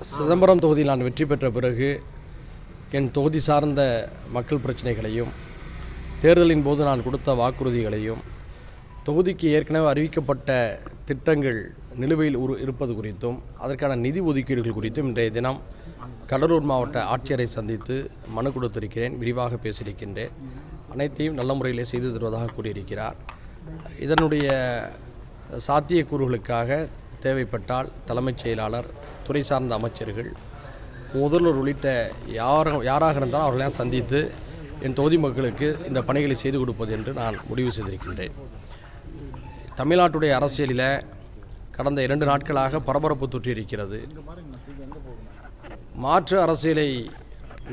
சிதம்பரம் தொகுதியில் நான் வெற்றி பெற்ற பிறகு என் தொகுதி சார்ந்த மக்கள் பிரச்சனைகளையும் தேர்தலின் போது நான் கொடுத்த வாக்குறுதிகளையும் தொகுதிக்கு ஏற்கனவே அறிவிக்கப்பட்ட திட்டங்கள் நிலுவையில் இருப்பது குறித்தும் அதற்கான நிதி ஒதுக்கீடுகள் குறித்தும் இன்றைய தினம் கடலூர் மாவட்ட ஆட்சியரை சந்தித்து மனு கொடுத்திருக்கிறேன். விரிவாக பேசியிருக்கின்றேன். அனைத்தையும் நல்ல முறையிலே செய்து தருவதாக கூறியிருக்கிறார். இதனுடைய சாத்தியக்கூறுகளுக்காக தேவைப்பட்டால் தலைமைச் செயலாளர், துறை சார்ந்த அமைச்சர்கள், முதல்வர் உள்ளிட்ட யாராக இருந்தாலும் அவர்களெல்லாம் சந்தித்து என் தொகுதி மக்களுக்கு இந்த பணிகளை செய்து கொடுப்பது என்று நான் முடிவு செய்திருக்கின்றேன். தமிழ்நாட்டுடைய அரசியலில் கடந்த 2 நாட்களாக பரபரப்பு தொற்றியிருக்கிறது. மாற்று அரசியலை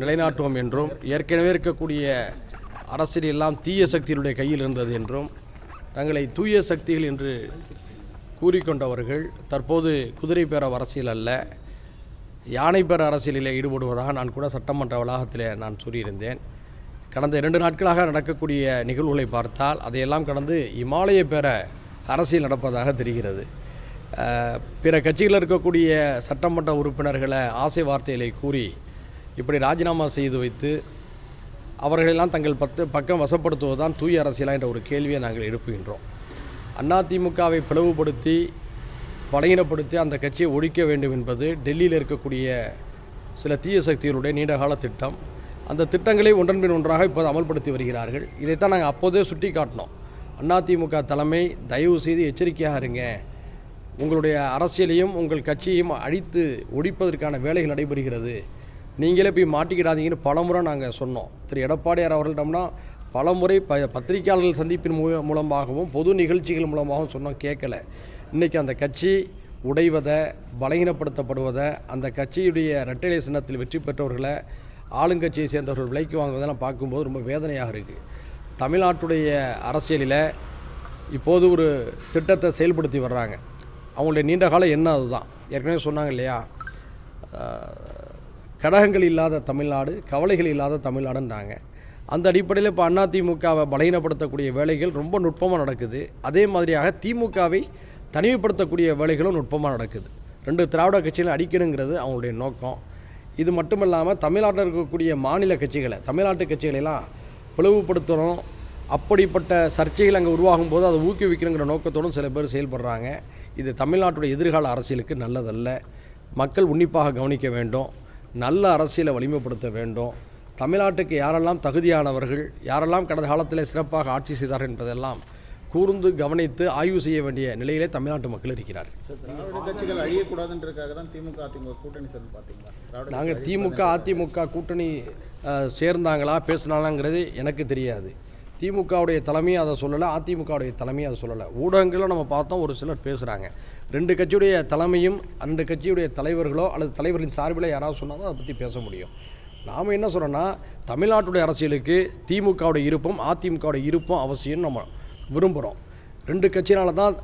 நிலைநாட்டுவோம் என்றும் ஏற்கனவே இருக்கக்கூடிய அரசியல் எல்லாம் தீய சக்திகளுடைய கையில் இருந்தது என்றும் தங்களை தூய சக்திகள் என்று கூறிக்கொண்டவர்கள் தற்போது குதிரை பேர அரசியல் அல்ல, யானை பேர அரசியலில் ஈடுபடுவதாக நான் கூட சட்டமன்ற வளாகத்தில் நான் சொல்லியிருந்தேன். கடந்த 2 நாட்களாக நடக்கக்கூடிய நிகழ்வுகளை பார்த்தால் அதையெல்லாம் கடந்து இமாலய பேர அரசியல் நடப்பதாக தெரிகிறது. பிற கட்சிகளில் இருக்கக்கூடிய சட்டமன்ற உறுப்பினர்களை ஆசை வார்த்தைகளை கூறி இப்படி ராஜினாமா செய்து வைத்து அவர்களெல்லாம் தங்கள் பக்கம் வசப்படுத்துவதுதான் தூய அரசியலா என்ற ஒரு கேள்வியை நாங்கள் எழுப்புகின்றோம். அதிமுகவை பிளவுபடுத்தி பலகீனப்படுத்தி அந்த கட்சியை ஒழிக்க வேண்டும் என்பது டெல்லியில் இருக்கக்கூடிய சில தீய சக்திகளுடைய நீண்டகால திட்டம். அந்த திட்டங்களை ஒன்றன் பின் ஒன்றாக இப்போது அமல்படுத்தி வருகிறார்கள். இதைத்தான் நாங்கள் அப்போதே சுட்டி காட்டினோம். அதிமுக தலைமை தயவு செய்து எச்சரிக்கையாக இருங்க, உங்களுடைய அரசியலையும் உங்கள் கட்சியையும் அழித்து ஒழிப்பதற்கான வேலைகள் நடைபெறுகிறது, நீங்களே போய் மாட்டிக்கிடாதீங்கன்னு பலமுறை நாங்கள் சொன்னோம். திரு எடப்பாடியார் அவர்களிடம்னா பலமுறை பத்திரிகையாளர்கள் சந்திப்பின் மூலமாகவும் பொது நிகழ்ச்சிகள் மூலமாகவும் சொன்னோம், கேட்கல. இன்றைக்கி அந்த கட்சி உடைவதை, பலகீனப்படுத்தப்படுவதை, அந்த கட்சியுடைய இரட்டைலை சின்னத்தில் வெற்றி பெற்றவர்களை ஆளுங்கட்சியை சேர்ந்தவர்கள் விலைக்கு வாங்குவதெல்லாம் பார்க்கும்போது ரொம்ப வேதனையாக இருக்குது. தமிழ்நாட்டுடைய அரசியலில் இப்போது ஒரு திட்டத்தை செயல்படுத்தி வர்றாங்க. அவங்களுடைய நீண்டகால எண்ணம் அதுதான். ஏற்கனவே சொன்னாங்க இல்லையா, கடகங்கள் இல்லாத தமிழ்நாடு, கவலைகள் இல்லாத தமிழ்நாடுன்றாங்க. அந்த அடிப்படையில் இப்போ அதிமுகவை பலகீனப்படுத்தக்கூடிய வேலைகள் ரொம்ப நுட்பமாக நடக்குது. அதே மாதிரியாக திமுகவை தனிமைப்படுத்தக்கூடிய வேலைகளும் நுட்பமாக நடக்குது. 2 திராவிட கட்சிகளை அடிக்கணுங்கிறது அவங்களுடைய நோக்கம். இது மட்டும் இல்லாமல் தமிழ்நாட்டில் இருக்கக்கூடிய மாநில கட்சிகளை, தமிழ்நாட்டு கட்சிகளெல்லாம் பிளவுபடுத்தணும், அப்படிப்பட்ட சர்ச்சைகள் அங்கே உருவாகும் போது அதை ஊக்குவிக்கணுங்கிற நோக்கத்தோடும் சில பேர் செயல்படுறாங்க. இது தமிழ்நாட்டுடைய எதிர்கால அரசியலுக்கு நல்லதல்ல. மக்கள் உன்னிப்பாக கவனிக்க வேண்டும். நல்ல அரசியலை வலிமைப்படுத்த வேண்டும். தமிழ்நாட்டுக்கு யாரெல்லாம் தகுதியானவர்கள், யாரெல்லாம் கடந்த காலத்தில் சிறப்பாக ஆட்சி செய்தார்கள் என்பதெல்லாம் கூர்ந்து கவனித்து ஆய்வு செய்ய வேண்டிய நிலையிலே தமிழ்நாட்டு மக்கள் இருக்கிறார். கட்சிகள் அழியக்கூடாதுன்றதுக்காக தான் திமுக அதிமுக கூட்டணி சேர்ந்து பார்த்தீங்களா? நாங்கள் திமுக அதிமுக கூட்டணி சேர்ந்தாங்களா பேசினாலாங்கிறது எனக்கு தெரியாது. திமுகவுடைய தலைமையும் அதை சொல்லலை, அதிமுகவுடைய தலைமையும் அதை சொல்லலை. ஊடகங்களும் நம்ம பார்த்தோம், ஒரு சிலர் பேசுகிறாங்க. 2 கட்சியுடைய தலைமையும் 2 கட்சியுடைய தலைவர்களோ அல்லது தலைவர்களின் சார்பில் யாராவது சொன்னாலும் அதை பற்றி பேச முடியும். நாம் என்ன சொல்கிறோன்னா, தமிழ்நாட்டுடைய அரசியலுக்கு திமுகவுடைய இருப்பும் அதிமுகவுடைய இருப்பும் அவசியம் நம்ம விரும்புகிறோம். 2 கட்சியினால தான்,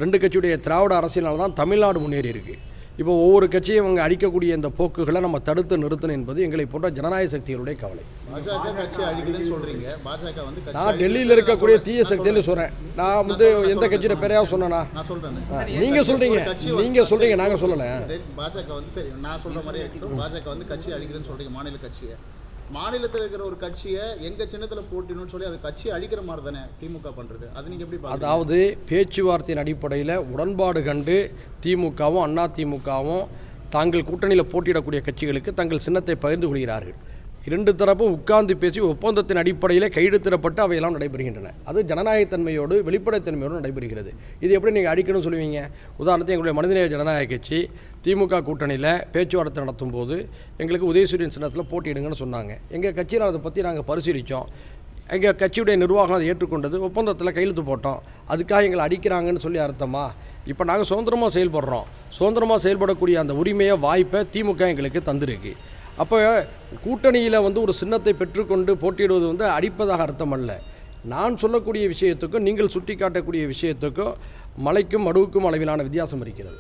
2 கட்சியுடைய திராவிட அரசியலால் தான் தமிழ்நாடு முன்னேறி இருக்குது. இப்போ ஒவ்வொரு கட்சியும் அவங்க அடிக்கக்கூடிய இந்த போக்குகளை நம்ம தடுத்து நிறுத்தணும் என்பது எங்களை போன்ற ஜனநாயக சக்திகளுடைய கவலை. நான் டெல்லியில் இருக்கக்கூடிய தீய சக்தின்னு சொல்கிறேன். நான் எந்த கட்சியோட பேரையாவது சொன்னேன்னா? நீங்கள் சொல்கிறீங்க, நாங்கள் சொல்லலை. பாஜக சரி, நான் சொல்கிற மாதிரியே இருக்கட்டும். பாஜக கட்சி அழிக்குதுன்னு சொல்கிறீங்க. மாநில கட்சியை, மாநிலத்தில் இருக்கிற ஒரு கட்சியை எங்கள் சின்னத்தில் போட்டின்னு சொல்லி அது கட்சியை அழிக்கிற மாதிரி தானே திமுக பண்ணுறது. அது நீங்கள் எப்படி? அதாவது பேச்சுவார்த்தையின் அடிப்படையில் உடன்பாடு கண்டு திமுகவும் அதிமுகவும் தாங்கள் கூட்டணியில் போட்டியிடக்கூடிய கட்சிகளுக்கு தங்கள் சின்னத்தை பகிர்ந்து கொள்கிறார்கள். 2 தரப்பும் உட்கார்ந்து பேசி ஒப்பந்தத்தின் அடிப்படையில் கையெழுத்திடப்பட்டு அவையெல்லாம் நடைபெறுகின்றன. அது ஜனநாயகத்தன்மையோடு வெளிப்படைத்தன்மையோடு நடைபெறுகிறது. இது எப்படி நீங்கள் அடிக்கணும்னு சொல்லுவீங்க? உதாரணத்துக்கு எங்களுடைய மனிதநேய ஜனநாயக கட்சி திமுக கூட்டணியில் பேச்சுவார்த்தை நடத்தும் போது எங்களுக்கு உதயசூரியன் சின்னத்தில் போட்டியிடுங்கன்னு சொன்னாங்க. எங்கள் கட்சியில் அதை பற்றி நாங்கள் பரிசீலித்தோம். எங்கள் கட்சியுடைய நிர்வாகம் அதை ஏற்றுக்கொண்டது, ஒப்பந்தத்தில் கையெழுத்து போட்டோம். அதுக்காக எங்களை அடிக்கிறாங்கன்னு சொல்லி அர்த்தமா? இப்போ நாங்கள் சுதந்திரமாக செயல்படுறோம். சுதந்திரமாக செயல்படக்கூடிய அந்த உரிமையை, வாய்ப்பை திமுக எங்களுக்கு தந்திருக்கு. அப்போ கூட்டணியில் ஒரு சின்னத்தை பெற்றுக்கொண்டு போட்டியிடுவது அடிப்பதாக அர்த்தம் அல்ல. நான் சொல்லக்கூடிய விஷயத்துக்கும் நீங்கள் சுட்டி காட்டக்கூடிய விஷயத்துக்கும் மலைக்கும் மடுவுக்கும் அளவிலான வித்தியாசம் இருக்கிறது.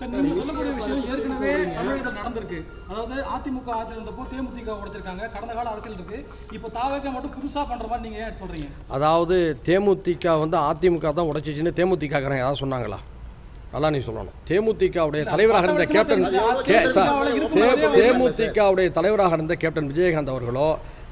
அதாவது அதிமுக ஆட்சியில் இருந்தப்போ தேமுதிக உடைச்சிருக்காங்க, கடந்த கால அரசியல் இருக்கு. இப்போ தாவேக மட்டும் புதுசாக பண்ணுற மாதிரி நீங்கள் சொல்கிறீங்க. அதாவது தேமுதிக அதிமுக தான் உடைச்சிச்சுன்னு தேமுதிக யாராவது சொன்னாங்களா? நல்லா நீ சொல்லணும். தேமுதிகவுடைய தலைவராக இருந்த கேப்டன் இருக்கும்போதே தேமுதிகவுடைய தலைவராக இருந்த கேப்டன் விஜயகாந்த் அவர்களோ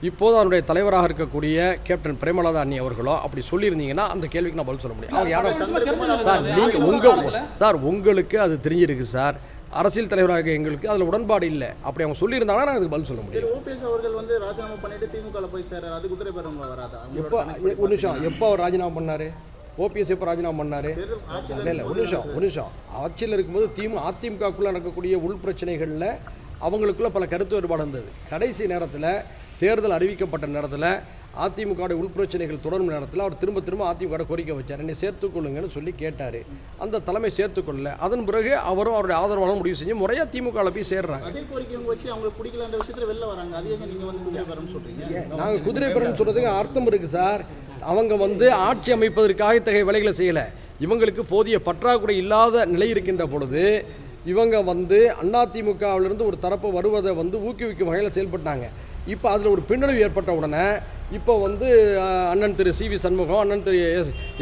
இப்போது அவருடைய தலைவராக இருக்கக்கூடிய கேப்டன் பிரேமலதா அண்ணி அவர்களோ அப்படி சொல்லியிருந்தீங்கன்னா அந்த கேள்விக்கு நான் பதில் சொல்ல முடியும். அவங்க யாரும் சார் நீங்கள் உங்களுக்கு அது தெரிஞ்சிருக்கு சார். அரசியல் தலைவராக எங்களுக்கு அதில் உடன்பாடு இல்லை. அப்படி அவங்க சொல்லியிருந்தாங்கன்னா நான் அதுக்கு பதில் சொல்ல முடியும். ஓபிஎஸ் அவர்கள் வந்து ராஜினாமா பண்ணிட்டு திமுகவில் போய் சேர அது குதிரை பேரம்ல வராதா? எப்போ ஒரு நிமிஷம், எப்போ அவர் ராஜினாமா பண்ணார்? ஓபிஎஸ் எப்போ ராஜினாமா பண்ணார்? இல்லை ஒரு நிமிஷம் ஆட்சியில் இருக்கும்போது அதிமுகக்குள்ளே நடக்கக்கூடிய உள் பிரச்சனைகளில் அவங்களுக்குள்ள பல கருத்து வேறுபாடு இருந்தது. கடைசி நேரத்தில் தேர்தல் அறிவிக்கப்பட்ட நேரத்தில் அதிமுக உள்பிரச்சனைகள் தொடரும் நேரத்தில் அவர் திரும்ப அதிமுக கோரிக்கை வச்சார், என்னை சேர்த்துக்கொள்ளுங்கன்னு சொல்லி கேட்டார். அந்த தலைமை சேர்த்துக்கொள்ளல. அதன் பிறகு அவரும் அவருடைய ஆதரவாளர் முடிவு செஞ்சு முறையாக திமுகவில் போய் சேர்றாங்க. அதே கோரிக்கை வச்சு அவங்களுக்கு பிடிக்கல அந்த விஷயத்தில் வெளில வராங்க. அதே நீங்கள் வந்து குதிரை பேரம் சொல்கிறீங்க. நாங்கள் குதிரை பேரம்னு சொல்கிறதுக்கு அர்த்தம் இருக்குது சார். அவங்க வந்து ஆட்சி அமைப்பதற்காக இத்தகைய வேலைகளை செய்யலை. இவங்களுக்கு போதிய பற்றாக்குறை இல்லாத நிலை இருக்கின்ற பொழுது இவங்க வந்து அதிமுகவிலிருந்து ஒரு தரப்பு வருவதை வந்து ஊக்குவிக்கும் வகையில் செயல்பட்டாங்க. இப்போ அதில் ஒரு பின்னடைவு ஏற்பட்ட உடனே இப்போ வந்து அண்ணன் திரு சி.வி. சண்முகம், அண்ணன் திரு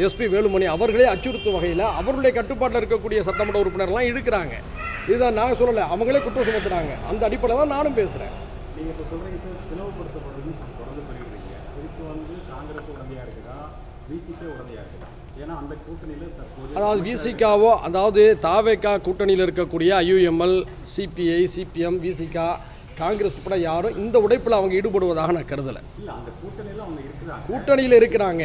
எஸ்பி வேலுமணி அவர்களே அச்சுறுத்தும் வகையில் அவர்களுடைய கட்டுப்பாட்டில் இருக்கக்கூடிய சட்டமன்ற உறுப்பினர்லாம் இழுக்கிறாங்க. இதுதான் நாங்கள் சொல்லலை, அவங்களே குற்றம் சுமத்துறாங்க. அந்த அடிப்படையில் தான் நானும் பேசுகிறேன். நீங்கள் இப்போ சொல்கிறீங்க சார், பிளவுபடுத்தப்படுறதுன்னு தொடர்ந்து சொல்லிடுறீங்க. இதுக்கு வந்து காங்கிரஸ் உடந்தையாக இருக்குதா, பிசிகே உடந்தையாக இருக்குதா? ஏன்னா அந்த கூட்டணியில் தற்போது அதாவது விசிகாவோ, அதாவது தாவேகா கூட்டணியில் இருக்கக்கூடிய IUML, CBI, CPM, Visika, Congress உட்பட யாரும் இந்த உடைப்பில் அவங்க ஈடுபடுவதாக நான் கருதலை. இல்லை, அந்த கூட்டணியில் அவங்க இருக்கிறாங்க, கூட்டணியில் இருக்கிறாங்க.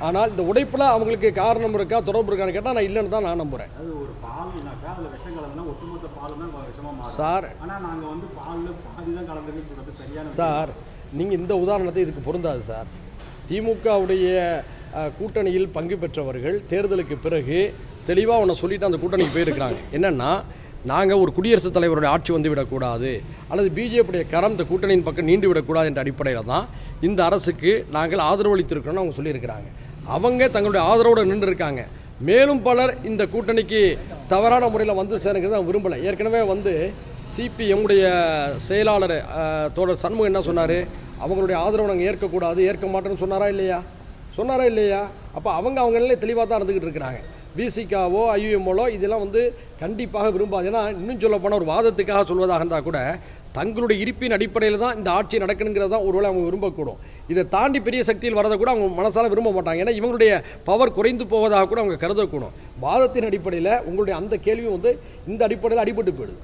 ஆனால் இந்த உடைப்பில் அவங்களுக்கு காரணம் இருக்கா, தொடர்பு இருக்கான்னு கேட்டால் நான் இல்லைன்னு தான் நான் நம்புகிறேன். அது ஒரு பால்னாக்கா அதில் விஷம் கலந்துனா ஒட்டுமொத்த பால் தான் விஷமாக மாறும் சார். ஆனால் நாங்கள் வந்து பாலில் பாதி தான் கலந்துன்னு சொல்கிறது சரியான சார். நீங்கள் இந்த உதாரணத்தை இதுக்கு பொருந்தாது சார். திமுகவுடைய கூட்டணியில் பங்கு பெற்றவர்கள் தேர்தலுக்கு பிறகு தெளிவாக ஒன்று சொல்லிவிட்டு அந்த கூட்டணிக்கு போயிருக்கிறாங்க. என்னென்னா, நாங்கள் ஒரு குடியரசுத் தலைவருடைய ஆட்சி வந்து விடக்கூடாது, அல்லது பிஜேபியுடைய கரம் இந்த கூட்டணியின் பக்கம் நீண்டு விடக்கூடாது என்ற அடிப்படையில் தான் இந்த அரசுக்கு நாங்கள் ஆதரவு அளித்திருக்கிறோன்னு அவங்க சொல்லியிருக்கிறாங்க. அவங்க தங்களுடைய ஆதரவோடு நின்று இருக்காங்க. மேலும் பலர் இந்த கூட்டணிக்கு தவறான முறையில் வந்து சேருங்கிறது அவங்க விரும்பலை. ஏற்கனவே வந்து சிபிஎம்முடைய செயலாளர் தோழர் சண்முகம் என்ன சொன்னார், அவங்களுடைய ஆதரவை நாங்கள் ஏற்கக்கூடாது, ஏற்க மாட்டோன்னு சொன்னாரா இல்லையா? அப்போ அவங்க நிலையை தெளிவாக தான் இருந்துக்கிட்டு இருக்கிறாங்க. விசிகாவோ ஐயுஎம்ஓலோ இதெல்லாம் வந்து கண்டிப்பாக விரும்பாது. ஏன்னா இன்னும் சொல்ல போனால் ஒரு வாதத்துக்காக சொல்வதாக இருந்தால் கூட தங்களுடைய இருப்பின் அடிப்படையில் தான் இந்த ஆட்சி நடக்கணுங்கிறது தான் ஒருவேளை அவங்க விரும்பக்கூடும். இதை தாண்டி பெரிய சக்தியில் வரதை கூட அவங்க மனசால விரும்ப மாட்டாங்க. ஏன்னா இவங்களுடைய பவர் குறைந்து போவதாக கூட அவங்க கருதக்கூடும். வாதத்தின் அடிப்படையில் உங்களுடைய அந்த கேள்வி வந்து இந்த அடிப்படையில் அடிபட்டு போயிடுது.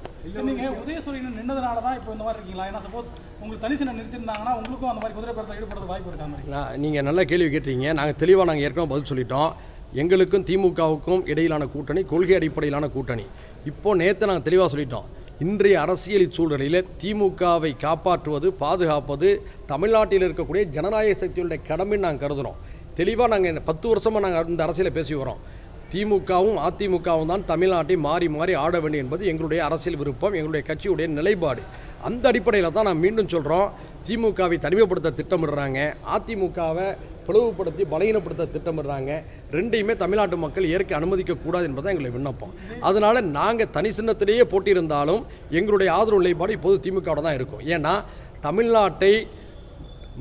நீங்கள் உதயசூரியன் நின்றதுனால தான் இப்போ இந்த மாதிரி இருக்கீங்களா? ஏன்னா சப்போஸ் உங்களுக்கு தனிசனை நிறுத்திருந்தாங்கன்னா உங்களுக்கும் அந்த மாதிரி குதிரை பேரத்தில் ஈடுபடுறது வாய்ப்பு இருக்கா? நீங்கள் நல்ல கேள்வி கேட்டீங்க. நாங்கள் ஏற்கனவே பதில் சொல்லிட்டோம். எங்களுக்கும் திமுகவுக்கும் இடையிலான கூட்டணி கொள்கை அடிப்படையிலான கூட்டணி. இப்போ நேற்று நாங்கள் தெளிவாக சொல்லிட்டோம். இன்றைய அரசியல் சூழலில் திமுகவை காப்பாற்றுவது, பாதுகாப்பது தமிழ்நாட்டில் இருக்கக்கூடிய ஜனநாயக சக்திகளுடைய கடமைன்னு நாங்கள் கருதுகிறோம். தெளிவாக நாங்கள் 10 வருஷமாக நாங்கள் இந்த அரசியலை பேசி வரோம். திமுகவும் அதிமுகவும் தான் தமிழ்நாட்டை மாறி மாறி ஆட வேண்டும் என்பது எங்களுடைய அரசியல் விருப்பம், எங்களுடைய கட்சியுடைய நிலைப்பாடு. அந்த அடிப்படையில் தான் நான் மீண்டும் சொல்கிறோம், திமுகவை தனிமைப்படுத்த திட்டமிடுறாங்க, அதிமுகவை பிளவுபடுத்தி பலகீனப்படுத்த திட்டமிடுறாங்க. ரெண்டையுமே தமிழ்நாட்டு மக்கள் ஏற்க அனுமதிக்கக்கூடாது என்பது எங்களுடைய விண்ணப்பம். அதனால் நாங்கள் தனி சின்னத்திலேயே போட்டியிருந்தாலும் எங்களுடைய ஆதரவு நிலைப்பாடு இப்போது திமுகவோட தான் இருக்கும். ஏன்னா தமிழ்நாட்டை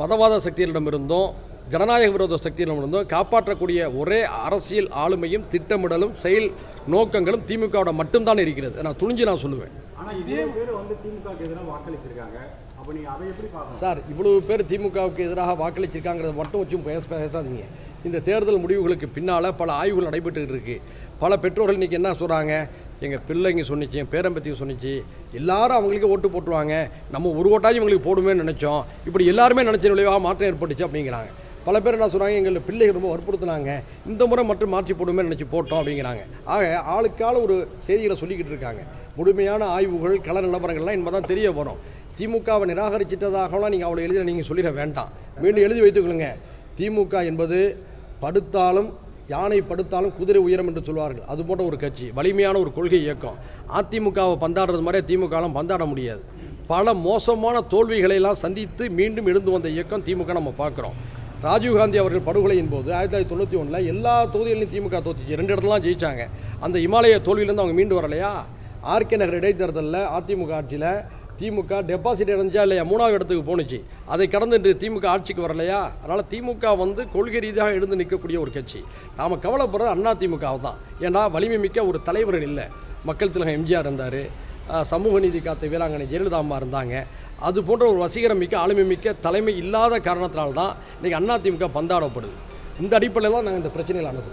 மதவாத சக்திகளிடமிருந்தும் ஜனநாயக விரோத சக்தியிடமிருந்தும் காப்பாற்றக்கூடிய ஒரே அரசியல் ஆளுமையும் திட்டமிடலும் செயல் நோக்கங்களும் திமுகவோட மட்டும்தான் இருக்கிறது. நான் துணிஞ்சு சொல்லுவேன். ஆனால் இதே பேர் வந்து திமுகவுக்கு எதிராக வாக்களிச்சிருக்காங்க. அப்போ நீங்கள் அதை எப்படி பார்க்கணும் சார்? இவ்வளவு பேர் திமுகவுக்கு எதிராக வாக்களிச்சிருக்காங்கிறத மட்டும் வச்சு பேசாதீங்க. இந்த தேர்தல் முடிவுகளுக்கு பின்னால் பல ஆய்வுகள் நடைபெற்று இருக்கு. பல பெற்றோர்கள் இன்றைக்கி என்ன சொல்கிறாங்க, எங்கள் பிள்ளைங்க சொன்னிச்சு, என் பேரம்பத்தியும் சொன்னிச்சு, எல்லாரும் அவங்களுக்கு ஓட்டு போட்டுருவாங்க, நம்ம ஒரு ஓட்டாச்சும் இவங்களுக்கு போடுமேன்னு நினச்சோம், இப்படி எல்லாருமே நினச்ச விளைவாக மாற்றம் ஏற்பட்டுச்சு அப்படிங்கிறாங்க. பல பேர் என்ன சொல்கிறாங்க, எங்கள் பிள்ளைகள் ரொம்ப வற்புறுத்தினாங்க, இந்த முறை மட்டும் மாற்றி போடுமே நினச்சி போட்டோம் அப்படிங்கிறாங்க. ஆக ஆளுக்கால ஒரு செய்திகளை சொல்லிக்கிட்டு இருக்காங்க. முழுமையான ஆய்வுகள் கள நிலவரங்கள்லாம் இனிமே தான் தெரிய வரும். திமுகவை நிராகரிச்சிட்டதாகலாம் நீங்கள் அவ்வளோ எழுதி நீங்கள் சொல்லிட வேண்டாம். மீண்டும் எழுதி வைத்துக்கொள்ளுங்க. திமுக என்பது படுத்தாலும் யானை படுத்தாலும் குதிரை உயரம் என்று சொல்வார்கள். அது போன்ற ஒரு கட்சி, வலிமையான ஒரு கொள்கை இயக்கம். அதிமுகவை பந்தாடுறது மாதிரியே திமுகலாம் பந்தாட முடியாது. பல மோசமான தோல்விகளையெல்லாம் சந்தித்து மீண்டும் எழுந்து வந்த இயக்கம் திமுக நம்ம பார்க்குறோம். ராஜீவ்காந்தி அவர்கள் படுகொலையின் போது 1991 எல்லா தொகுதிகளிலும் திமுக தோத்துச்சு, 2 இடத்துலாம் ஜெயிச்சாங்க. அந்த இமாலய தோல்வியிலேருந்து அவங்க மீண்டு வரலையா? ஆர்கே நகர் இடைத்தேர்தலில் அதிமுக ஆட்சியில் திமுக டெபாசிட் அடைஞ்சா இல்லையா 3வது இடத்துக்கு போணுச்சு. அதை கடந்து இன்று திமுக ஆட்சிக்கு வரலையா? அதனால் திமுக வந்து கொள்கை ரீதியாக எழுந்து நிற்கக்கூடிய ஒரு கட்சி. நாம் கவலைப்படுறது அண்ணா திமுகவை தான். ஏன்னா வலிமை மிக்க ஒரு தலைவர்கள் இல்லை. மக்கள் திலகம் எம்ஜிஆர் இருந்தார், சமூக நீதி காத்த வீராங்கனை ஜெயலலிதா அம்மா இருந்தாங்க. அது போன்ற ஒரு வசீகரம் மிக்க ஆளுமை மிக்க தலைமை இல்லாத காரணத்தினால்தான் இன்றைக்கி அண்ணா திமுக பந்தாடப்படுது. இந்த அடிப்படையில் தான் நாங்கள் இந்த பிரச்சனையில் அனுப்புகிறோம்.